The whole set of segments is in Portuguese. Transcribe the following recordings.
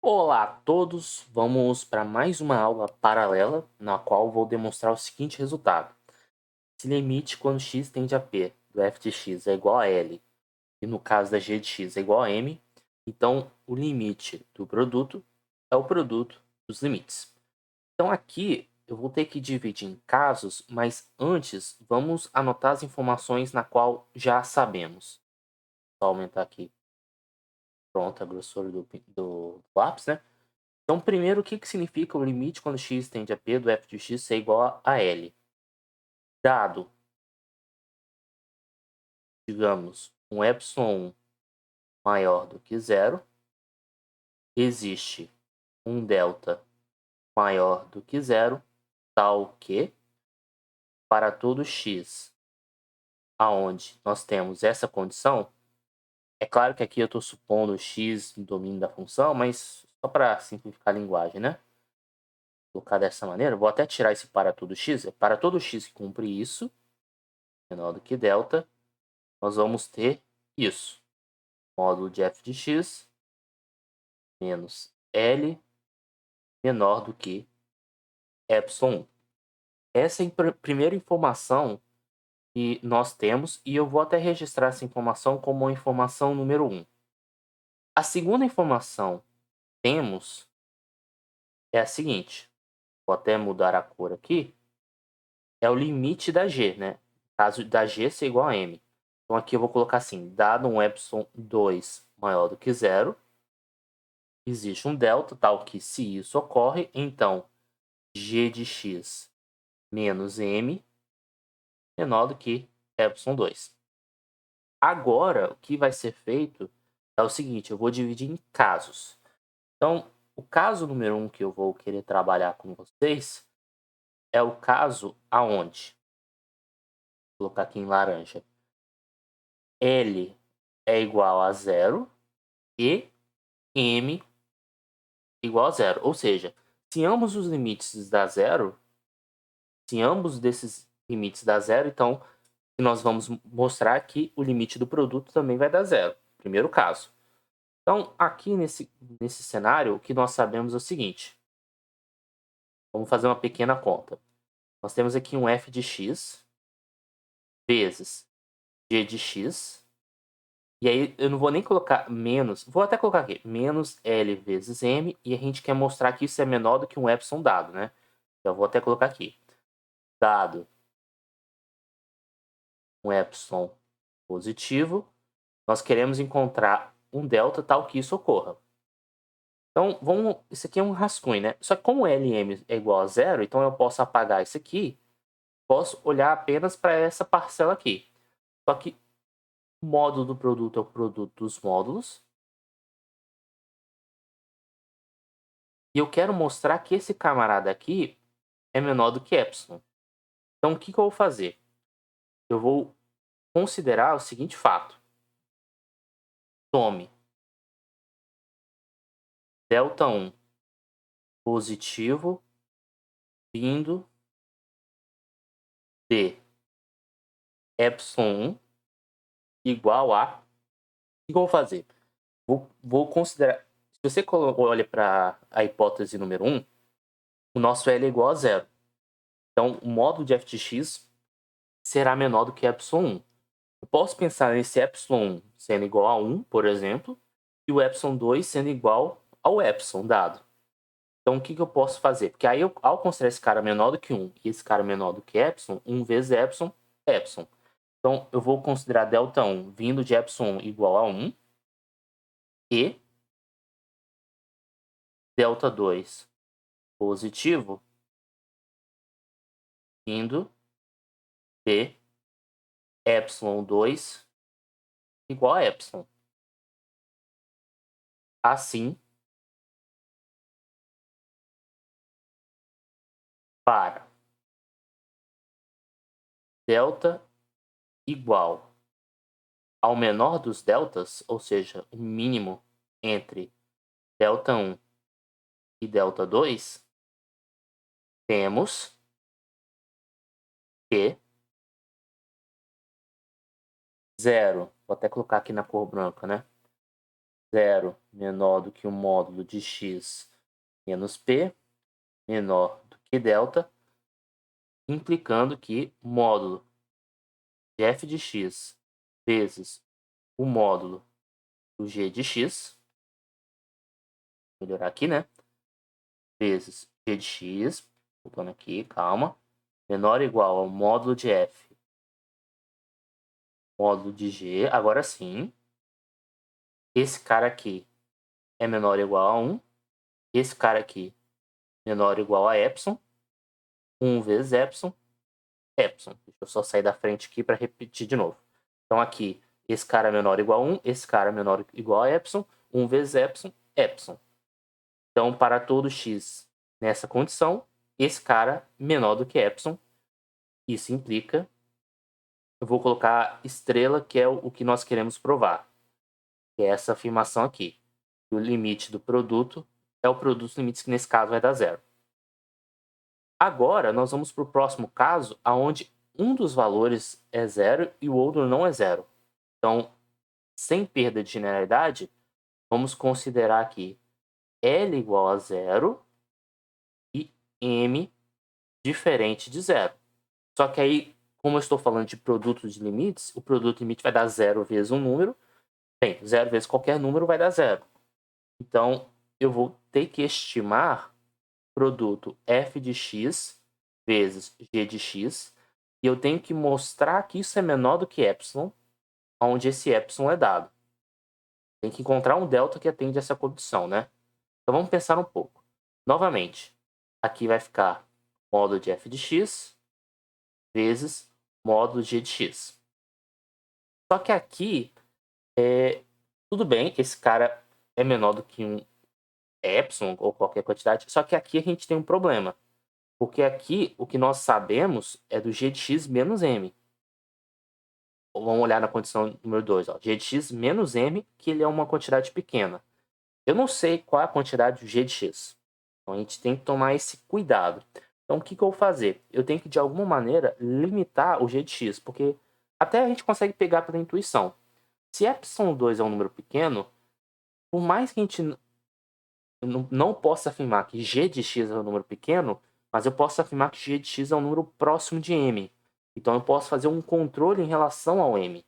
Olá a todos, vamos para mais uma aula paralela, na qual vou demonstrar o seguinte resultado. Se limite quando x tende a p do f de x é igual a L, e no caso da g de x é igual a M, então o limite do produto é o produto dos limites. Então aqui eu vou ter que dividir em casos, mas antes vamos anotar as informações na qual já sabemos. Vou aumentar aqui, pronto, a grossura do lápis, né? Então, primeiro, o que significa o limite quando x tende a p do f de x ser igual a L? Dado, digamos, um epsilon maior do que zero, existe um delta maior do que zero, tal que, para todo x aonde nós temos essa condição, é claro que aqui eu estou supondo x no domínio da função, mas só para simplificar a linguagem, né? Vou colocar dessa maneira, vou até tirar esse para todo x, para todo x que cumpre isso, menor do que delta, nós vamos ter isso. Módulo de f de x menos L menor do que epsilon 1. Essa é a primeira informação que nós temos e eu vou até registrar essa informação como a informação número 1. A segunda informação que temos é a seguinte. Vou até mudar a cor aqui. É o limite da g, né? No caso da g ser igual a m. Então aqui eu vou colocar assim, dado um epsilon 2 maior do que zero, existe um delta, tal que se isso ocorre, então g de x menos m menor do que epsilon 2. Agora, o que vai ser feito é o seguinte, eu vou dividir em casos. Então, o caso número 1 que eu vou querer trabalhar com vocês é o caso aonde? Vou colocar aqui em laranja. L é igual a zero e m igual a zero. Ou seja, se ambos os limites dá zero, se ambos desses limites dá zero, então nós vamos mostrar que o limite do produto também vai dar zero. Primeiro caso. Então, aqui nesse cenário, o que nós sabemos é o seguinte. Vamos fazer uma pequena conta. Nós temos aqui um f de x vezes g de x. E aí eu não vou nem colocar menos, vou até colocar aqui, menos L vezes M, e a gente quer mostrar que isso é menor do que um epsilon dado, né? Então eu vou até colocar aqui. Dado um epsilon positivo, nós queremos encontrar um delta tal que isso ocorra. Então, isso aqui é um rascunho, né? Só que como LM é igual a zero, então eu posso apagar isso aqui, posso olhar apenas para essa parcela aqui. Só que o módulo do produto é o produto dos módulos. E eu quero mostrar que esse camarada aqui é menor do que epsilon. Então, o que eu vou fazer? Eu vou considerar o seguinte fato. Tome delta1 positivo vindo de epsilon 1 igual a... O que eu vou fazer? Vou considerar... Se você olha para a hipótese número 1, o nosso L é igual a zero. Então, o módulo de f de x será menor do que epsilon 1. Eu posso pensar nesse epsilon 1 sendo igual a 1, por exemplo, e o epsilon 2 sendo igual ao epsilon dado. Então, o que eu posso fazer? Porque aí, ao considerar esse cara menor do que 1 e esse cara menor do que epsilon, 1 vezes epsilon, epsilon. Então, eu vou considerar delta1 vindo de epsilon igual a 1 e delta2 positivo vindo de epsilon 2 igual a epsilon. Assim, para delta igual ao menor dos deltas, ou seja, o mínimo entre delta1 e delta2, temos que zero, vou até colocar aqui na cor branca, né? 0 menor do que o módulo de x menos p menor do que delta, implicando que o módulo de f de x vezes o módulo do g de x, vou melhorar aqui, né? Vezes g de x, voltando aqui, calma, menor ou igual ao módulo de f, módulo de g, agora sim, esse cara aqui é menor ou igual a 1, esse cara aqui menor ou igual a epsilon, 1 vezes epsilon, epsilon. Deixa eu só sair da frente aqui para repetir de novo. Então aqui, esse cara é menor ou igual a 1, esse cara é menor ou igual a epsilon, 1 vezes epsilon, epsilon. Então, para todo x nessa condição, esse cara menor do que epsilon, isso implica, eu vou colocar estrela, que é o que nós queremos provar, que é essa afirmação aqui. O limite do produto é o produto dos limites, que nesse caso vai dar zero. Agora, nós vamos para o próximo caso, onde um dos valores é zero e o outro não é zero. Então, sem perda de generalidade, vamos considerar aqui L igual a zero e M diferente de zero. Só que aí, como eu estou falando de produto de limites, o produto de limite vai dar zero vezes um número. Bem, zero vezes qualquer número vai dar zero. Então, eu vou ter que estimar produto f de x vezes g de x, e eu tenho que mostrar que isso é menor do que epsilon, onde esse epsilon é dado. Tem que encontrar um delta que atende essa condição, né? Então vamos pensar um pouco. Novamente, aqui vai ficar módulo de f de x vezes módulo de g de x. Só que aqui, tudo bem, esse cara é menor do que um epsilon ou qualquer quantidade, só que aqui a gente tem um problema. Porque aqui o que nós sabemos é do g de x menos m. Vamos olhar na condição número 2. G de x menos m, que ele é uma quantidade pequena. Eu não sei qual é a quantidade do g de x. Então a gente tem que tomar esse cuidado. Então o que eu vou fazer? Eu tenho que, de alguma maneira, limitar o g de x. Porque até a gente consegue pegar pela intuição. Se epsilon 2 é um número pequeno, por mais que a gente não possa afirmar que g de x é um número pequeno, mas eu posso afirmar que g de x é um número próximo de m. Então eu posso fazer um controle em relação ao m.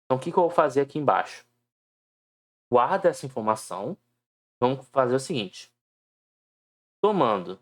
Então o que eu vou fazer aqui embaixo? Guarda essa informação. Vamos fazer o seguinte. Tomando.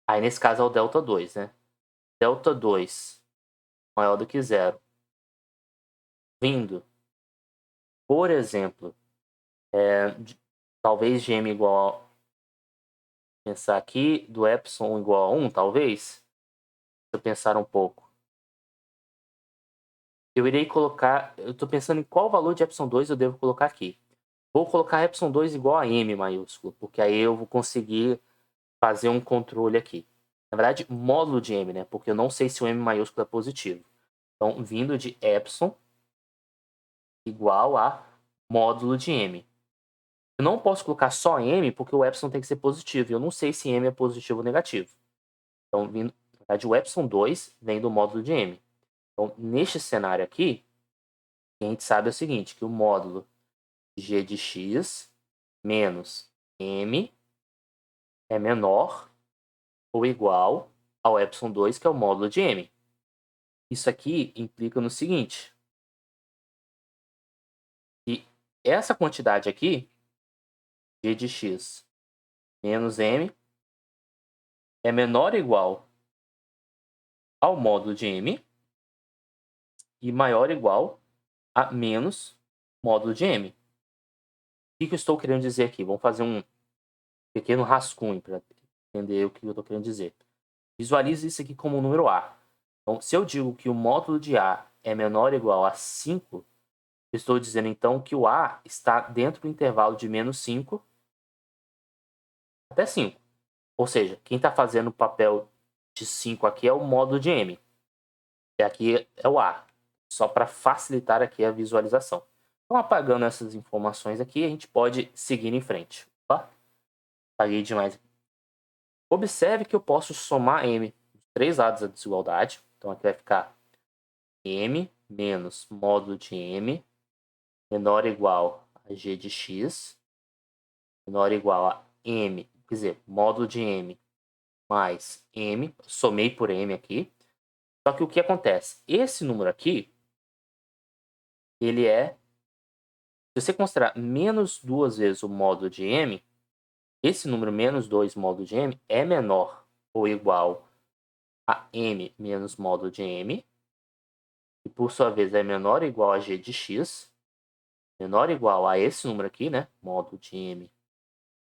Aí nesse caso é o delta 2, né? Delta 2 maior do que zero. Vindo, por exemplo, talvez gm igual a... Pensar aqui, do epsilon igual a 1, talvez. Deixa eu pensar um pouco. Eu irei colocar... Eu estou pensando em qual valor de epsilon 2 eu devo colocar aqui. Vou colocar epsilon 2 igual a m maiúsculo, porque aí eu vou conseguir fazer um controle aqui. Na verdade, módulo de m, né? Porque eu não sei se o m maiúsculo é positivo. Então, vindo de epsilon igual a módulo de m. Eu não posso colocar só m, porque o epsilon tem que ser positivo. E eu não sei se m é positivo ou negativo. Então, vindo, na verdade, o epsilon 2 vem do módulo de m. Então, neste cenário aqui, a gente sabe o seguinte, que o módulo g de x menos m é menor ou igual ao epsilon 2, que é o módulo de m. Isso aqui implica no seguinte, que essa quantidade aqui, g de x menos m, é menor ou igual ao módulo de m e maior ou igual a menos módulo de m. O que eu estou querendo dizer aqui? Vamos fazer um pequeno rascunho para entender o que eu estou querendo dizer. Visualize isso aqui como um número A. Então, se eu digo que o módulo de A é menor ou igual a 5, eu estou dizendo então que o A está dentro do intervalo de menos 5 até 5. Ou seja, quem está fazendo o papel de 5 aqui é o módulo de M. E aqui é o A. Só para facilitar aqui a visualização. Então, apagando essas informações aqui, a gente pode seguir em frente. Opa, apaguei demais. Observe que eu posso somar M dos três lados da desigualdade. Então, aqui vai ficar M menos módulo de m menor ou igual a g de x menor ou igual a m, quer dizer, módulo de m mais m, somei por m aqui. Só que o que acontece? Esse número aqui, ele é, se você considerar menos 2 vezes o módulo de m, esse número menos 2 módulo de m é menor ou igual a m menos módulo de m, e por sua vez é menor ou igual a g de x, menor ou igual a esse número aqui, né? Módulo de m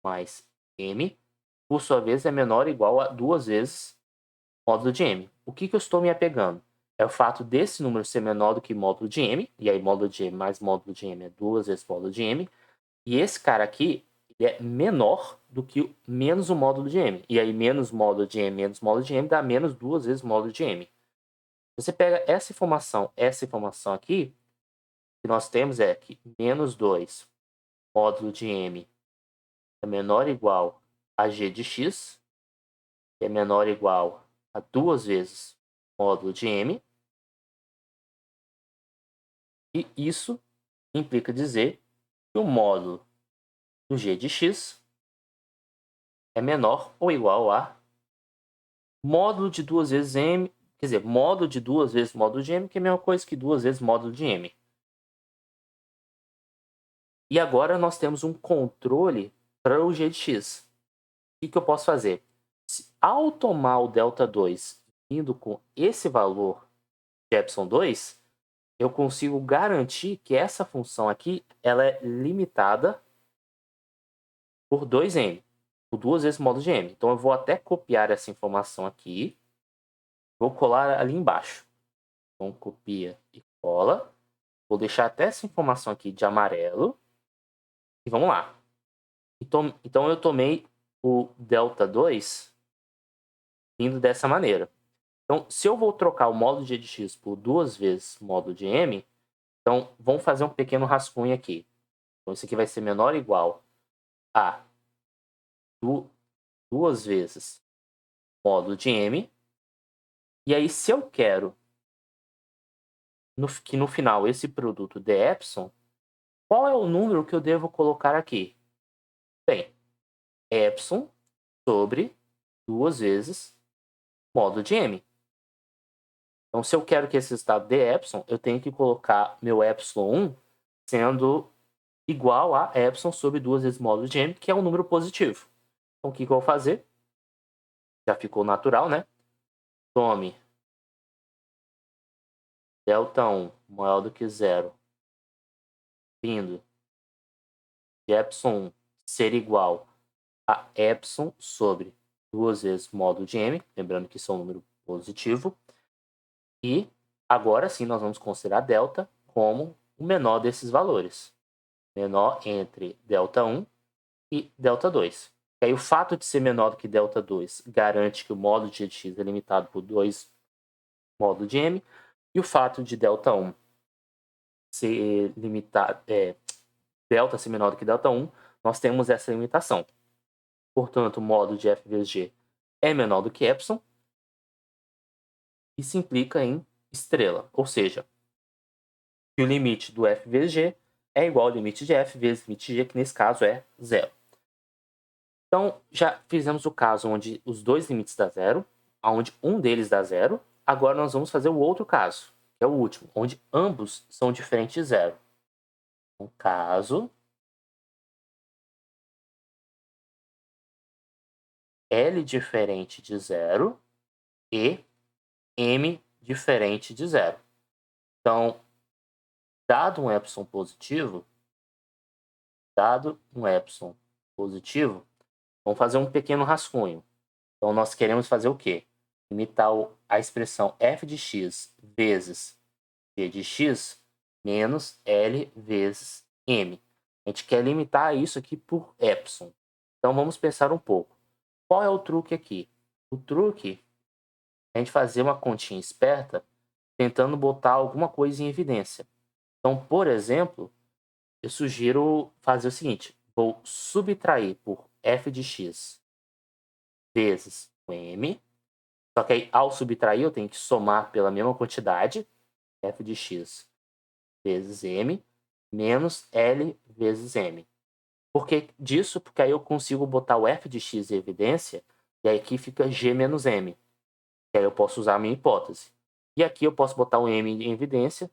mais m, por sua vez é menor ou igual a 2 vezes módulo de m. O que eu estou me apegando? É o fato desse número ser menor do que módulo de m, e aí módulo de m mais módulo de m é 2 vezes módulo de m, e esse cara aqui ele é menor do que menos o módulo de m, e aí menos módulo de m menos módulo de m dá menos 2 vezes módulo de m. Você pega essa informação aqui, que nós temos é que menos 2 módulo de m é menor ou igual a g de x, que é menor ou igual a 2 vezes módulo de m, e isso implica dizer que o módulo do g de x é menor ou igual a módulo de 2 vezes m, quer dizer, módulo de 2 vezes módulo de m, que é a mesma coisa que 2 vezes módulo de m. E agora nós temos um controle para o g de x. O que eu posso fazer? Ao tomar o delta2 indo com esse valor de epsilon2, eu consigo garantir que essa função aqui ela é limitada por 2m, por 2 vezes módulo de m. Então eu vou até copiar essa informação aqui, vou colar ali embaixo. Então copia e cola. Vou deixar até essa informação aqui de amarelo. E vamos lá. Então eu tomei o delta2 vindo dessa maneira. Então, se eu vou trocar o módulo de g de x por 2 vezes módulo de m, então vamos fazer um pequeno rascunho aqui. Então, isso aqui vai ser menor ou igual a 2 vezes módulo de m. E aí, se eu quero que no final esse produto dê epsilon, qual é o número que eu devo colocar aqui? Bem, epsilon sobre 2 vezes módulo de m. Então, se eu quero que esse resultado dê epsilon, eu tenho que colocar meu epsilon 1 sendo igual a epsilon sobre 2 vezes módulo de m, que é um número positivo. Então, o que eu vou fazer? Já ficou natural, né? Tome delta1 maior do que zero, vindo de epsilon 1 ser igual a epsilon sobre 2 vezes módulo de m, lembrando que isso é um número positivo. E agora sim nós vamos considerar delta como o menor desses valores. Menor entre delta1 e delta2. E aí o fato de ser menor do que delta2 garante que o módulo de g de x é limitado por 2 módulos de m. E o fato de delta1 ser limitado, delta ser menor do que delta1, nós temos essa limitação. Portanto, o módulo de f vezes g é menor do que epsilon. Isso implica em estrela, ou seja, que o limite do f vezes g é igual ao limite de f vezes limite de g, que nesse caso é zero. Então, já fizemos o caso onde os dois limites dá zero, onde um deles dá zero. Agora nós vamos fazer o outro caso, que é o último, onde ambos são diferentes de zero. Um caso L diferente de zero e M diferente de zero. Então, dado um epsilon positivo, vamos fazer um pequeno rascunho. Então, nós queremos fazer o quê? Limitar a expressão f de x vezes g de x menos L vezes M. A gente quer limitar isso aqui por epsilon. Então, vamos pensar um pouco. Qual é o truque aqui? O truque é a gente fazer uma continha esperta tentando botar alguma coisa em evidência. Então, por exemplo, eu sugiro fazer o seguinte. Vou subtrair por f de x vezes o m. Só que aí, ao subtrair, eu tenho que somar pela mesma quantidade. f de x vezes m menos L vezes m. Por que disso? Porque aí eu consigo botar o f de x em evidência, e aí aqui fica g menos m. E aí eu posso usar a minha hipótese. E aqui eu posso botar o m em evidência,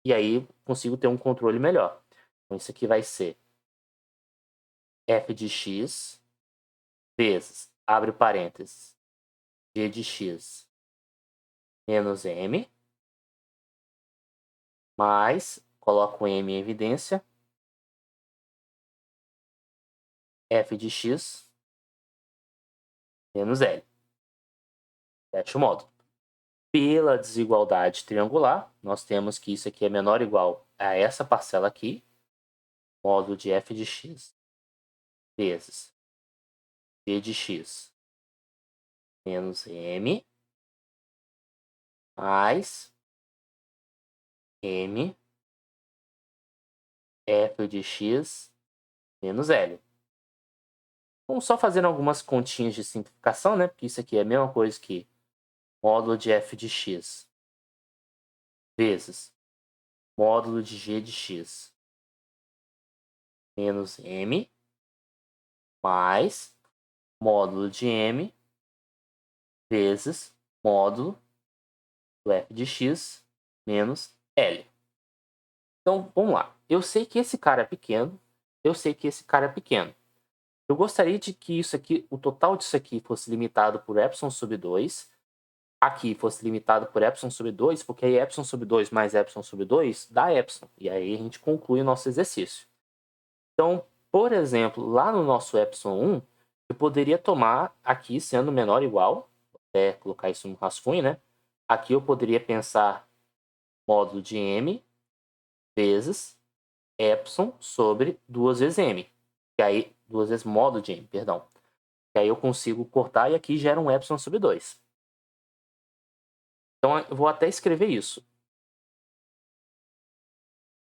e aí consigo ter um controle melhor. Então isso aqui vai ser f de x vezes, abre parênteses, g de x menos m, mais, coloco o m em evidência, f de x menos L. Fecha o módulo. Pela desigualdade triangular, nós temos que isso aqui é menor ou igual a essa parcela aqui, módulo de f de x vezes g de x menos m, mais m f de x menos L. Vamos só fazendo algumas continhas de simplificação, né? Porque isso aqui é a mesma coisa que módulo de f de x vezes módulo de g de x menos m mais módulo de m vezes módulo do f de x menos L. Então, vamos lá. Eu sei que esse cara é pequeno, eu sei que esse cara é pequeno. Eu gostaria de que isso aqui, o total disso aqui fosse limitado por epsilon sobre 2, aqui fosse limitado por epsilon sobre 2, porque aí epsilon sobre 2 mais epsilon sobre 2 dá epsilon. E aí a gente conclui o nosso exercício. Então, por exemplo, lá no nosso epsilon 1, eu poderia tomar aqui sendo menor ou igual, vou até colocar isso no rascunho, né? Aqui eu poderia pensar módulo de m vezes epsilon sobre 2 vezes m. E aí, 2 vezes módulo de m, perdão. E aí eu consigo cortar e aqui gera um epsilon sobre 2. Então eu vou até escrever isso.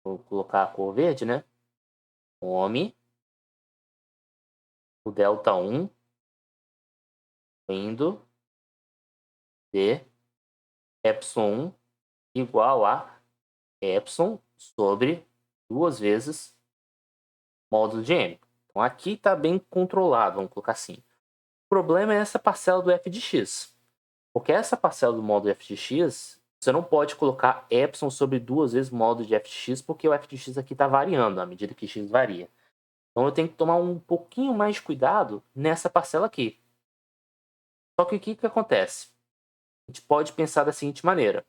Vou colocar a cor verde, né? Come o delta 1 vindo de epsilon 1 igual a epsilon sobre 2 vezes módulo de m. Então aqui está bem controlado, vamos colocar assim. O problema é essa parcela do f de x. Porque essa parcela do módulo f de x, você não pode colocar epsilon sobre 2 vezes módulo de f de x, porque o f de x aqui está variando à medida que x varia. Então eu tenho que tomar um pouquinho mais de cuidado nessa parcela aqui. Só que o que acontece? A gente pode pensar da seguinte maneira.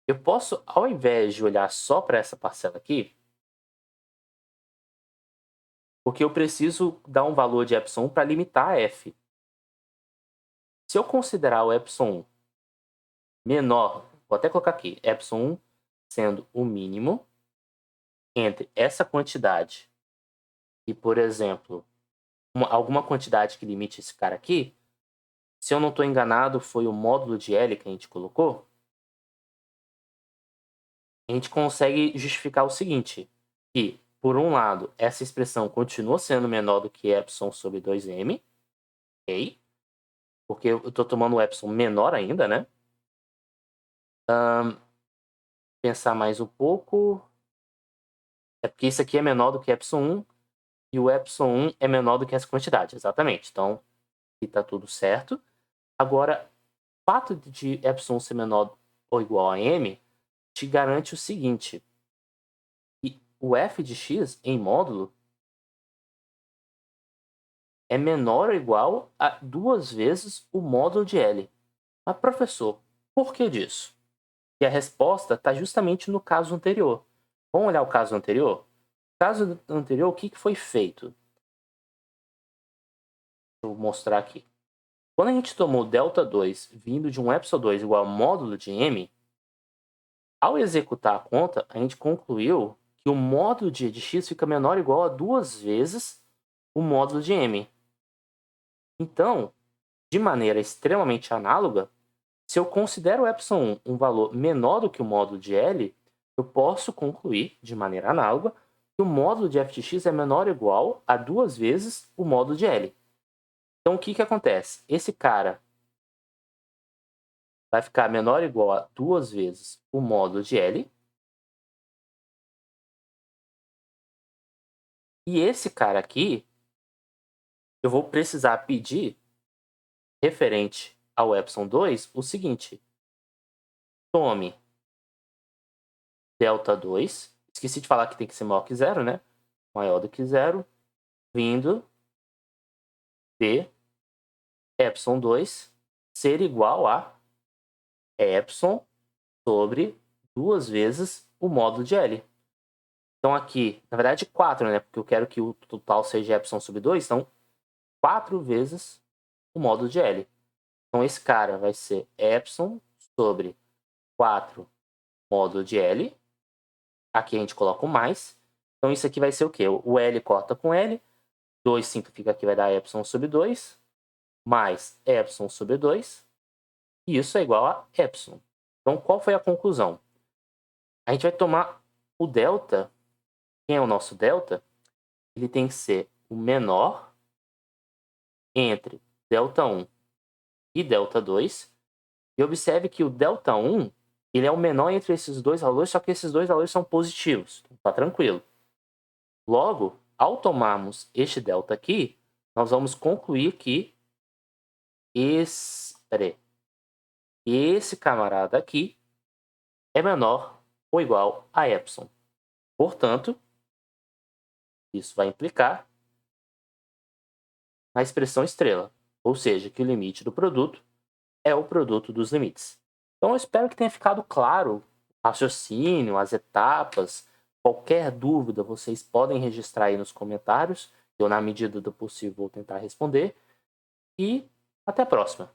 Eu posso, ao invés de olhar só para essa parcela aqui, porque eu preciso dar um valor de epsilon para limitar a f. Se eu considerar o epsilon menor, vou até colocar aqui, epsilon sendo o mínimo entre essa quantidade e, por exemplo, alguma quantidade que limite esse cara aqui, se eu não estou enganado, foi o módulo de L que a gente colocou, a gente consegue justificar o seguinte, que, por um lado, essa expressão continua sendo menor do que epsilon sobre 2m, ok? Porque eu estou tomando o epsilon menor ainda, né? Pensar mais um pouco. É porque isso aqui é menor do que epsilon 1 e o epsilon 1 é menor do que essa quantidade, exatamente. Então, aqui está tudo certo. Agora, o fato de epsilon ser menor ou igual a m te garante o seguinte, que o f de x em módulo é menor ou igual a 2 vezes o módulo de L. Mas, professor, por que disso? E a resposta está justamente no caso anterior. Vamos olhar o caso anterior? No caso anterior, o que foi feito? Vou mostrar aqui. Quando a gente tomou Δ2 vindo de um ε2 igual a módulo de m, ao executar a conta, a gente concluiu que o módulo de x fica menor ou igual a 2 vezes o módulo de m. Então, de maneira extremamente análoga, se eu considero o epsilon um valor menor do que o módulo de L, eu posso concluir, de maneira análoga, que o módulo de f de x é menor ou igual a 2 vezes o módulo de L. Então, o que acontece? Esse cara vai ficar menor ou igual a 2 vezes o módulo de L. E esse cara aqui, eu vou precisar pedir, referente ao epsilon 2, o seguinte. Tome delta 2. Esqueci de falar que tem que ser maior que zero, né? Maior do que zero. Vindo de epsilon 2 ser igual a epsilon sobre 2 vezes o módulo de L. Então aqui, na verdade 4, né? Porque eu quero que o total seja epsilon sobre 2. Então, 4 vezes o módulo de L. Então esse cara vai ser epsilon sobre 4 módulo de L. Aqui a gente coloca o mais. Então isso aqui vai ser o quê? O L corta com L. 2 simplifica aqui, vai dar epsilon sobre 2. Mais epsilon sobre 2. E isso é igual a epsilon. Então qual foi a conclusão? A gente vai tomar o delta. Quem é o nosso delta? Ele tem que ser o menor entre delta1 e delta2. E observe que o delta1 ele é o menor entre esses dois valores, só que esses dois valores são positivos. Então, tá tranquilo. Logo, ao tomarmos este delta aqui, nós vamos concluir que esse camarada aqui é menor ou igual a epsilon. Portanto, isso vai implicar na expressão estrela, ou seja, que o limite do produto é o produto dos limites. Então, eu espero que tenha ficado claro o raciocínio, as etapas. Qualquer dúvida, vocês podem registrar aí nos comentários. Eu, na medida do possível, vou tentar responder. E até a próxima!